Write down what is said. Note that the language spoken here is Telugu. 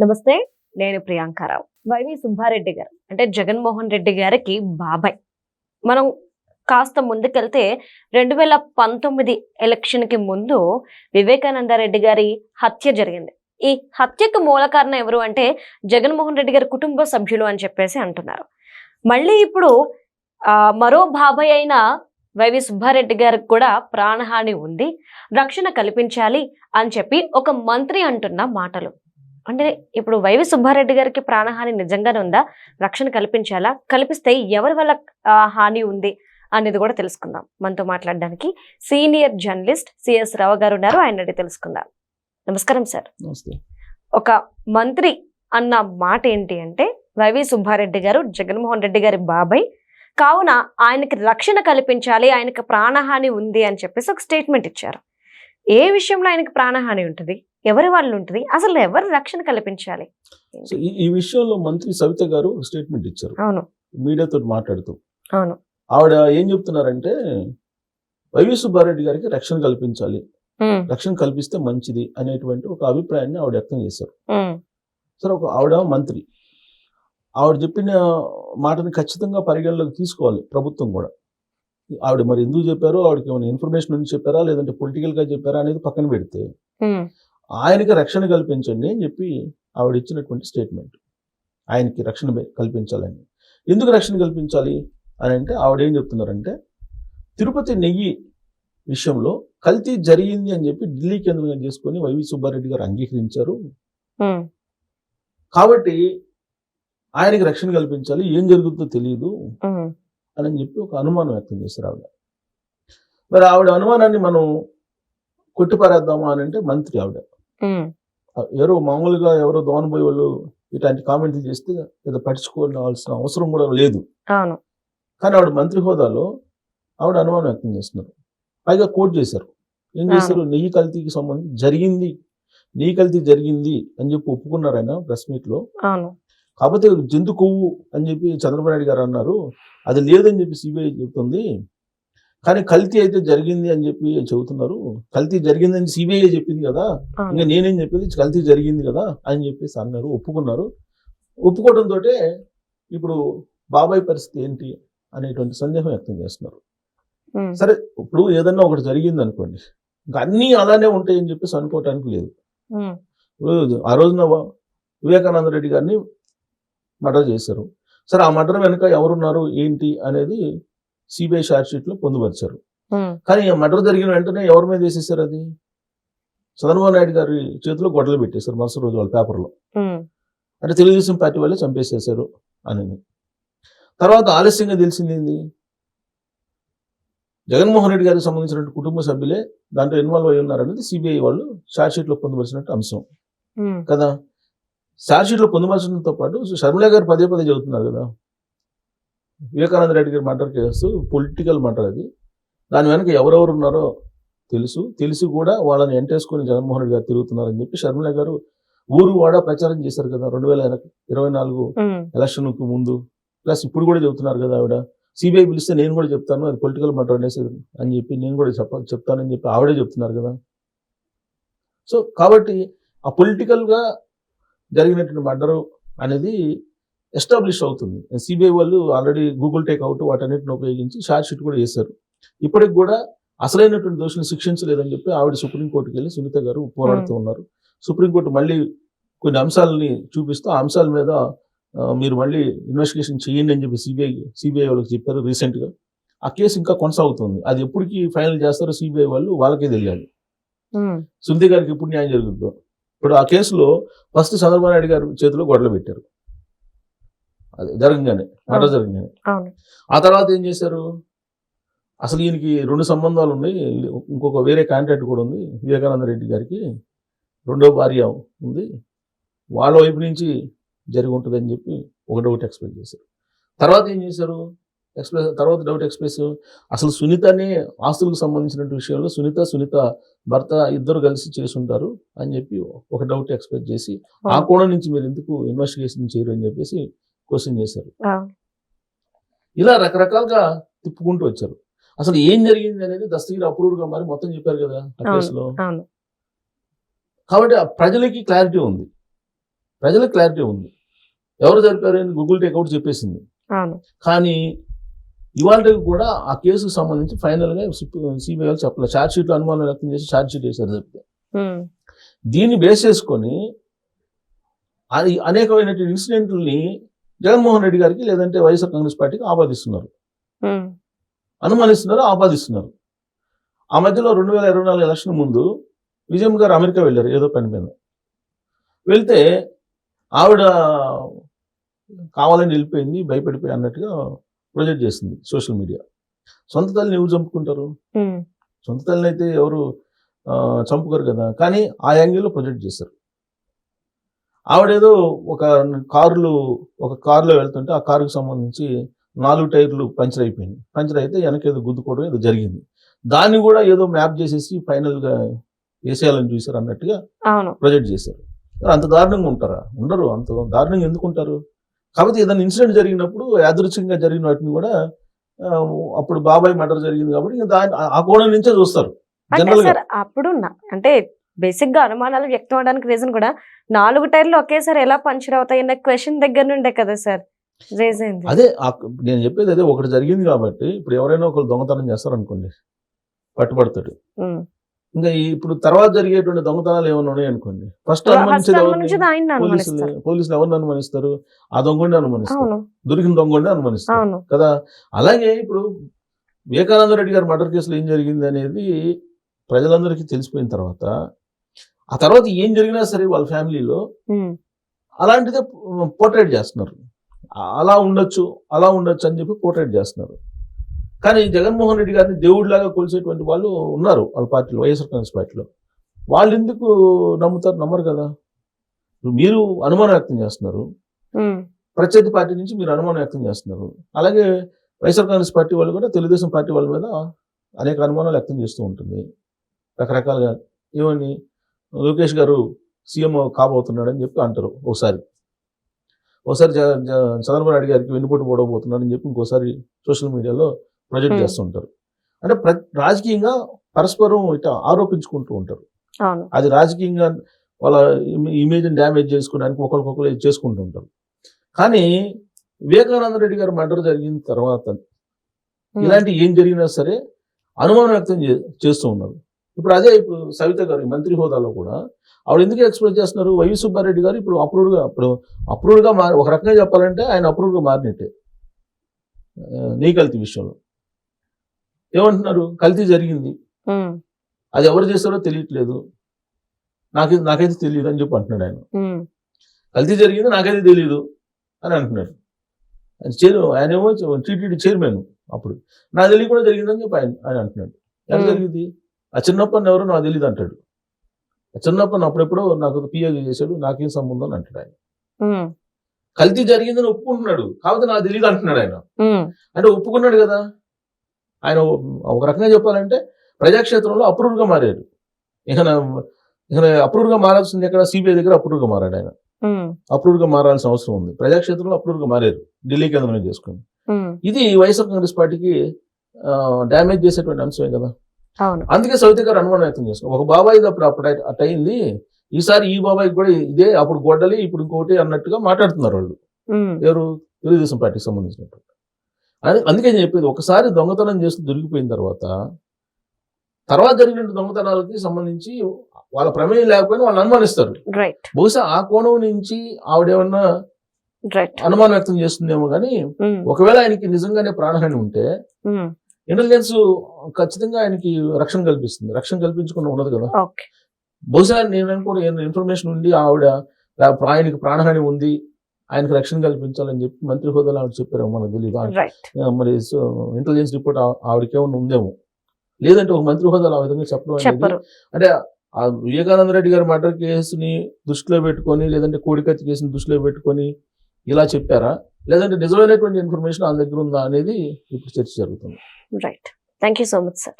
నమస్తే, నేను ప్రియాంకారావు. వైవి సుబ్బారెడ్డి గారు అంటే జగన్మోహన్ రెడ్డి గారికి బాబాయ్. మనం కాస్త ముందుకెళ్తే 2019 ఎలక్షన్‌కి ముందు వివేకానంద రెడ్డి గారి హత్య జరిగింది. ఈ హత్యకు మూల కారణం ఎవరు అంటే జగన్మోహన్ రెడ్డి గారి కుటుంబ సభ్యులు అని చెప్పేసి అంటున్నారు. మళ్ళీ ఇప్పుడు మరో బాబాయ్ అయిన వైవి సుబ్బారెడ్డి గారికి కూడా ప్రాణహాని ఉంది, రక్షణ కల్పించాలి అని చెప్పి ఒక మంత్రి అంటున్న మాటలు. అంటే ఇప్పుడు వైవి సుబ్బారెడ్డి గారికి ప్రాణహాని నిజంగానే ఉందా? రక్షణ కల్పించాలా? కల్పిస్తే ఎవరి వల్ల హాని ఉంది అనేది కూడా తెలుసుకుందాం. మనతో మాట్లాడడానికి సీనియర్ జర్నలిస్ట్ సిఎస్ రావు గారు ఉన్నారు. ఆయన అడిగి తెలుసుకుందాం. నమస్కారం సార్. ఒక మంత్రి అన్న మాట ఏంటి అంటే వైవి సుబ్బారెడ్డి గారు జగన్మోహన్ రెడ్డి గారి బాబాయ్ కావున ఆయనకి రక్షణ కల్పించాలి, ఆయనకి ప్రాణహాని ఉంది అని చెప్పేసి ఒక స్టేట్మెంట్ ఇచ్చారు. ఏ విషయంలో ఆయనకి ప్రాణహాని ఉంటుంది, ఎవరి వాళ్ళు ఉంటుంది, అసలు ఎవరు రక్షణ కల్పించాలి? ఈ విషయంలో మంత్రి సవిత గారు స్టేట్మెంట్ ఇచ్చారు. అవును, మీడియాతో మాట్లాడుతూ. అవును, ఆవిడ ఏం చెప్తున్నారంటే వైవి సుబ్బారెడ్డి గారికి రక్షణ కల్పించాలి, రక్షణ కల్పిస్తే మంచిది అనేటువంటి ఒక అభిప్రాయాన్ని ఆవిడ వ్యక్తం చేశారు. సరే, ఆవిడ మంత్రి, ఆవిడ చెప్పిన మాటని ఖచ్చితంగా పరిగణలోకి తీసుకోవాలి ప్రభుత్వం కూడా. ఆవిడ మరి ఎందుకు చెప్పారో, ఆవిడకి ఏమైనా ఇన్ఫర్మేషన్ నుంచి చెప్పారా లేదంటే పొలిటికల్ గా చెప్పారా అనేది పక్కన పెడితే ఆయనకి రక్షణ కల్పించండి అని చెప్పి ఆవిడ ఇచ్చినటువంటి స్టేట్మెంట్. ఆయనకి రక్షణ కల్పించాలని. ఎందుకు రక్షణ కల్పించాలి అని అంటే ఆవిడ ఏం చెప్తున్నారంటే తిరుపతి నెయ్యి విషయంలో కల్తీ జరిగింది అని చెప్పి ఢిల్లీ కేంద్రంగా చేసుకొని వైవి సుబ్బారెడ్డి గారు అంగీకరించారు. కాబట్టి ఆయనకి రక్షణ కల్పించాలి, ఏం జరుగుతుందో తెలియదు అని చెప్పి ఒక అనుమానం వ్యక్తం చేశారు ఆవిడ. మరి ఆవిడ అనుమానాన్ని మనం కొట్టిపారేద్దామా అని అంటే మంత్రి ఆవిడ ఎవరో మామూలుగా ఎవరో దోనబోయే వాళ్ళు ఇట్లాంటి కామెంట్లు చేస్తే ఏదో పట్టించుకోవాల్సిన అవసరం కూడా లేదు. కానీ ఆవిడ మంత్రి హోదాలో ఆవిడ అనుమానం వ్యక్తం చేస్తున్నారు. పైగా కోట్ చేశారు. ఏం చేశారు? నెయ్యి కల్తీకి సంబంధించి నెయ్యి కల్తీ జరిగింది అని చెప్పి ఒప్పుకున్నారు ఆయన ప్రెస్ మీట్ లో. కాకపోతే జంతు కొవ్వు అని చెప్పి చంద్రబాబు నాయుడు గారు అన్నారు, అది లేదని చెప్పి సిబిఐ చెబుతుంది. కానీ కల్తీ అయితే జరిగింది అని చెప్పి చెబుతున్నారు. కల్తీ జరిగిందని సిబిఐ చెప్పింది కదా, ఇంకా నేనేం చెప్పేది కల్తీ జరిగింది కదా అని చెప్పేసి అన్నారు, ఒప్పుకున్నారు. ఒప్పుకోవడంతో ఇప్పుడు బాబాయ్ పరిస్థితి ఏంటి అనేటువంటి సందేహం వ్యక్తం చేస్తున్నారు. సరే, ఇప్పుడు ఏదన్నా ఒకటి జరిగింది అనుకోండి, ఇంకా అన్నీ అలానే ఉంటాయని చెప్పేసి అనుకోవటానికి లేదు. ఇప్పుడు ఆ రోజున వివేకానంద రెడ్డి గారిని మర్డర్ చేశారు. సరే, ఆ మర్డర్ వెనుక ఎవరున్నారు ఏంటి అనేది సిబిఐ షార్ట్ షీట్ లో పొందుపరిచారు. కానీ మర్డర్ జరిగిన వెంటనే ఎవరి మీద వేసేసారు? అది చంద్రబాబు నాయుడు గారి చేతిలో గొడవలు పెట్టేశారు మరుసటి రోజు వాళ్ళ పేపర్లో. అంటే తెలుగుదేశం పార్టీ వాళ్ళే చంపేసేసారు అని. తర్వాత ఆలస్యంగా తెలిసింది ఏంది, జగన్మోహన్ రెడ్డి గారికి సంబంధించిన కుటుంబ సభ్యులే దాంట్లో ఇన్వాల్వ్ అయి ఉన్నారనేది సిబిఐ వాళ్ళు షార్ట్ షీట్ లో పొందుపరిచినట్టు అంశం కదా. షార్ట్ షీట్ లో పొందుపరచడంతో పాటు షర్మిల గారు పదే చెబుతున్నారు కదా, వివేకానంద రెడ్డి గారి మర్డర్ కేసు పొలిటికల్ మర్డర్, అది దాని వెనక ఎవరెవరు ఉన్నారో తెలిసి కూడా వాళ్ళని ఎంటేసుకొని జగన్మోహన్ రెడ్డి గారు తిరుగుతున్నారని చెప్పి షర్మిల గారు ఊరు వాడ ప్రచారం చేశారు కదా 2024 ఎలక్షన్ కు ముందు. ప్లస్ ఇప్పుడు కూడా చెబుతున్నారు కదా ఆవిడ, సిబిఐ పిలిస్తే నేను కూడా చెప్తాను అది పొలిటికల్ మర్డర్ అనేసి అని చెప్పి నేను కూడా చెప్తానని చెప్పి ఆవిడే చెప్తున్నారు కదా. సో కాబట్టి ఆ పొలిటికల్ గా జరిగినటువంటి మర్డర్ అనేది ఎస్టాబ్లిష్ అవుతుంది. సిబిఐ వాళ్ళు ఆల్రెడీ గూగుల్ టేక్అవుట్ వాటన్నిటిని ఉపయోగించి షార్ట్ షీట్ కూడా చేశారు. ఇప్పటికి కూడా అసలైనటువంటి దోషులను శిక్షించలేదని చెప్పి ఆవిడ సుప్రీంకోర్టుకి వెళ్ళి సునీత గారు పోరాడుతూ ఉన్నారు. సుప్రీంకోర్టు మళ్ళీ కొన్ని అంశాలని చూపిస్తూ ఆ అంశాల మీద మీరు మళ్ళీ ఇన్వెస్టిగేషన్ చేయండి అని చెప్పి సిబిఐ వాళ్ళకి చెప్పారు రీసెంట్ గా. ఆ కేసు ఇంకా కొనసాగుతుంది. అది ఎప్పటికీ ఫైనల్ చేస్తారో సిబిఐ వాళ్ళు వాళ్ళకే తెలియాలి. సునీత గారికి ఎప్పుడు న్యాయం జరుగుతుందో. ఇప్పుడు ఆ కేసులో ఫస్ట్ చంద్రబాబు నాయుడు గారి చేతిలో గొడవలు పెట్టారు, అది జరగగానే మర్డర్ జరగగానే. ఆ తర్వాత ఏం చేశారు, అసలు ఈయనకి 2 సంబంధాలు ఉన్నాయి, ఇంకొక వేరే కాంట్రాక్ట్ కూడా ఉంది, వివేకానంద రెడ్డి గారికి 2వ భార్య ఉంది, వాళ్ళ వైపు నుంచి జరిగి ఉంటుంది అని చెప్పి ఒక డౌట్ ఎక్స్ప్రెస్ చేశారు. తర్వాత ఏం చేశారు, తర్వాత డౌట్ ఎక్స్ప్రెస్ అసలు సునీతనే ఆస్తులకు సంబంధించిన విషయంలో సునీత భర్త ఇద్దరు కలిసి చేసుంటారు అని చెప్పి ఒక డౌట్ ఎక్స్ప్రెస్ చేసి ఆ కోణం నుంచి మీరు ఎందుకు ఇన్వెస్టిగేషన్ చేయరు అని చెప్పేసి క్వశ్చన్ చేశారు. ఇలా రకరకాలుగా తిప్పుకుంటూ వచ్చారు. అసలు ఏం జరిగింది అనేది దస్తగిరి అప్రూవ్గా మరి మొత్తం చెప్పారు కదా ఆ కేసులో. కాబట్టి ప్రజలకి క్లారిటీ ఉంది. ప్రజలకు క్లారిటీ ఉంది. ఎవరు జరిపారు అని గూగుల్ టేక్అవుట్ చెప్పేసింది. అవును. కానీ ఇవాళ కూడా ఆ కేసుకు సంబంధించి ఫైనల్గా సిబిఐ వాళ్ళు చెప్పలేదు. ఛార్జ్ షీట్లో అనుమానం వ్యక్తం చేసి ఛార్జ్ షీట్ వేశారు చెప్తే. దీన్ని బేస్ చేసుకొని అది అనేకమైన ఇన్సిడెంట్లని జగన్మోహన్ రెడ్డి గారికి లేదంటే వైఎస్ఆర్ కాంగ్రెస్ పార్టీకి ఆపాదిస్తున్నారు, అనుమానిస్తున్నారు, ఆపాదిస్తున్నారు. ఆ మధ్యలో 2024 ఎలక్షన్ ముందు విజయమ్మ గారు అమెరికా వెళ్ళారు ఏదో పని మీద. వెళ్తే ఆవిడ కావాలని వెళ్ళిపోయింది, భయపడిపోయి అన్నట్టుగా ప్రొజెక్ట్ చేసింది సోషల్ మీడియా. సొంత తల్లిని ఎవరు చంపుకుంటారు? సొంత తల్లిని అయితే ఎవరు చంపుకోరు కదా. కానీ ఆ యాంగిల్లో ప్రొజెక్ట్ చేశారు. ఆవిడేదో ఒక కారులో వెళ్తుంటే ఆ కారుకు సంబంధించి 4 టైర్లు పంచర్ అయిపోయింది. పంచర్ అయితే వెనకేదో గుద్దుకోవడం ఏదో జరిగింది. దాన్ని కూడా ఏదో మ్యాప్ చేసేసి ఫైనల్గా వేసేయాలని చూశారు అన్నట్టుగా ప్రొజెక్ట్ చేశారు. అంత దారుణంగా ఉంటారా? ఉండరు. అంత దారుణంగా ఎందుకు ఉంటారు? కాబట్టి ఏదైనా ఇన్సిడెంట్ జరిగినప్పుడు యాదృచ్ఛికంగా జరిగిన వాటిని కూడా అప్పుడు బాబాయ్ మర్డర్ జరిగింది కాబట్టి ఆ కోణం నుంచే చూస్తారు జనరల్ గా. అప్పుడు అంటే బేసిక్ గా అనుమానాలు వ్యక్తం అవడానికి రీజన్ కూడా 4 టైర్లు ఒకేసారి ఎలా పంచర్ అవుతాయి అన్న క్వశ్చన్ దగ్గర నుండే కదా సార్ రేజ్ అయింది. అదే నేను చెప్పేది అదే, ఒకటి జరిగింది కాబట్టి ఇప్పుడు ఎవరైనా ఒకరు దొంగతనం చేస్తారనుకోండి, పట్టుబడతాడు. ఇంకా ఇప్పుడు తర్వాత జరిగేటువంటి దొంగతనాలు ఏమైనా ఉన్నాయి అనుకోండి, ఫస్ట్ పోలీసులు ఎవరిని అనుమానిస్తారు? ఆ దొంగని అనుమానిస్తారు, దొరికిన దొంగని అనుమానిస్తారు కదా. అలాగే ఇప్పుడు వివేకానంద రెడ్డి గారి మర్డర్ కేసులో ఏం జరిగింది అనేది ప్రజలందరికీ తెలిసిపోయిన తర్వాత, ఆ తర్వాత ఏం జరిగినా సరే వాళ్ళ ఫ్యామిలీలో అలాంటిదే పోర్ట్రేట్ చేస్తున్నారు. అలా ఉండొచ్చు అని చెప్పి పోర్ట్రేట్ చేస్తున్నారు. కానీ జగన్మోహన్ రెడ్డి గారిని దేవుడిలాగా కొలిసేటువంటి వాళ్ళు ఉన్నారు వాళ్ళ పార్టీలో, వైఎస్ఆర్ కాంగ్రెస్ పార్టీలో. వాళ్ళు ఎందుకు నమ్ముతారు? నమ్మరు కదా. మీరు అనుమానం వ్యక్తం చేస్తున్నారు, ప్రత్యర్థి పార్టీ నుంచి మీరు అనుమానం వ్యక్తం చేస్తున్నారు. అలాగే వైఎస్ఆర్ కాంగ్రెస్ పార్టీ వాళ్ళు కూడా తెలుగుదేశం పార్టీ వాళ్ళ మీద అనేక అనుమానాలు వ్యక్తం చేస్తూ ఉంటుంది రకరకాలుగా. ఏమని లోకేష్ గారు సీఎం కాబోతున్నాడు అని చెప్పి అంటారు ఒకసారి చంద్రబాబు నాయుడు గారికి వెన్నుపోటు పోడబోతున్నాడు అని చెప్పి ఇంకోసారి సోషల్ మీడియాలో ప్రొజెక్ట్ చేస్తుంటారు. అంటే రాజకీయంగా పరస్పరం ఇట్లా ఆరోపించుకుంటూ ఉంటారు. అది రాజకీయంగా వాళ్ళ ఇమేజ్ని డ్యామేజ్ చేసుకోవడానికి ఒకరికొకరు చేసుకుంటూ ఉంటారు. కానీ వివేకానంద రెడ్డి గారు మర్డర్ జరిగిన తర్వాత ఇలాంటి ఏం జరిగినా సరే అనుమానం వ్యక్తం చేస్తూ ఉన్నారు. ఇప్పుడు సవిత గారు మంత్రి హోదాలో కూడా ఆవిడ ఎందుకు ఎక్స్ప్రెస్ చేస్తున్నారు? వైవి సుబ్బారెడ్డి గారు ఇప్పుడు అప్రూవ్డ్గా మారి, ఒక రకంగా చెప్పాలంటే ఆయన అప్రూవ్డ్గా మారినట్టే నీ కల్తీ విషయంలో. ఏమంటున్నారు? కల్తీ జరిగింది, అది ఎవరు చేస్తారో తెలియట్లేదు, నాకైతే తెలియదు అని చెప్పి అంటున్నాడు ఆయన. కల్తీ జరిగింది నాకైతే తెలియదు అని అంటున్నాడు. ఆయన ఏమో టీటీడీ చైర్మన్, అప్పుడు నాకు తెలియకుండా జరిగిందని చెప్పి ఆయన అంటున్నాడు. ఎలా జరిగింది? ఆ చిన్నప్పని ఎవరో నాకు తెలియదు అంటాడు. ఆ చిన్నప్పని అప్పుడెప్పుడో నాకు పిఏగా చేశాడు, నాకేం సంబంధం అని అంటాడు ఆయన. కల్తీ జరిగిందని ఒప్పుకుంటున్నాడు, కాబట్టి నాకు తెలియదు అంటున్నాడు ఆయన. అంటే ఒప్పుకున్నాడు కదా. ఆయన ఒక రకంగా చెప్పాలంటే ప్రజాక్షేత్రంలో అప్రూవ్డ్గా మారాడు. ఇక అప్రూవ్డ్గా మారాల్సింది ఎక్కడ? సిబిఐ దగ్గర అప్రూవ్డ్గా మారాడు ఆయన. అప్రూవ్డ్గా మారాల్సిన అవసరం ఉంది. ప్రజాక్షేత్రంలో అప్రూవ్డ్గా మారారు, ఢిల్లీ కేంద్రం చేసుకుని. ఇది వైఎస్ఆర్ కాంగ్రెస్ పార్టీకి డ్యామేజ్ చేసేటువంటి అంశమే కదా. అందుకే సవిత గారు అనుమానం వ్యక్తం చేస్తున్నారు. ఒక బాబాయ్ అప్పుడు అట్ అయింది, ఈసారి ఈ బాబాయ్ కూడా ఇదే, అప్పుడు గొడ్డలి ఇప్పుడు ఇంకోటి అన్నట్టుగా మాట్లాడుతున్నారు వాళ్ళు. ఎవరు? తెలుగుదేశం పార్టీకి సంబంధించినట్టు. అందుకే నేను చెప్పేది, ఒకసారి దొంగతనం చేస్తూ దొరికిపోయిన తర్వాత జరిగిన దొంగతనాలకి సంబంధించి వాళ్ళ ప్రమేయం లేకపోయినా వాళ్ళు అనుమానిస్తారు. బహుశా ఆ కోణం నుంచి ఆవిడేమన్నా అనుమానం వ్యక్తం చేస్తుందేమో. కానీ ఒకవేళ ఆయనకి నిజంగానే ప్రాణహాని ఉంటే ఇంటెలిజెన్స్ ఖచ్చితంగా ఆయనకి రక్షణ కల్పిస్తుంది. రక్షణ కల్పించకుండా ఉండదు కదా. బహుశా నేను అనుకోండి ఇన్ఫర్మేషన్ ఉండి ఆయనకి ప్రాణహాని ఉంది, ఆయనకు రక్షణ కల్పించాలని చెప్పి మంత్రి హోదాలో ఆవిడ చెప్పారేమో మనకు తెలియదు. మరి ఇంటెలిజెన్స్ రిపోర్ట్ ఆవిడకేమన్నా ఉందేమో. లేదంటే ఒక మంత్రి హోదాలో ఆ విధంగా చెప్పడం అంటే ఆ వివేకానంద రెడ్డి గారి మర్డర్ కేసుని దృష్టిలో పెట్టుకొని, లేదంటే కోడికత్తి కేసుని దృష్టిలో పెట్టుకొని ఇలా చెప్పారా, లేదంటే నిజమైనటువంటి ఇన్ఫర్మేషన్ వాళ్ళ దగ్గర ఉందా అనేది ఇప్పుడు చర్చ జరుగుతుంది. Right. Thank you so much sir.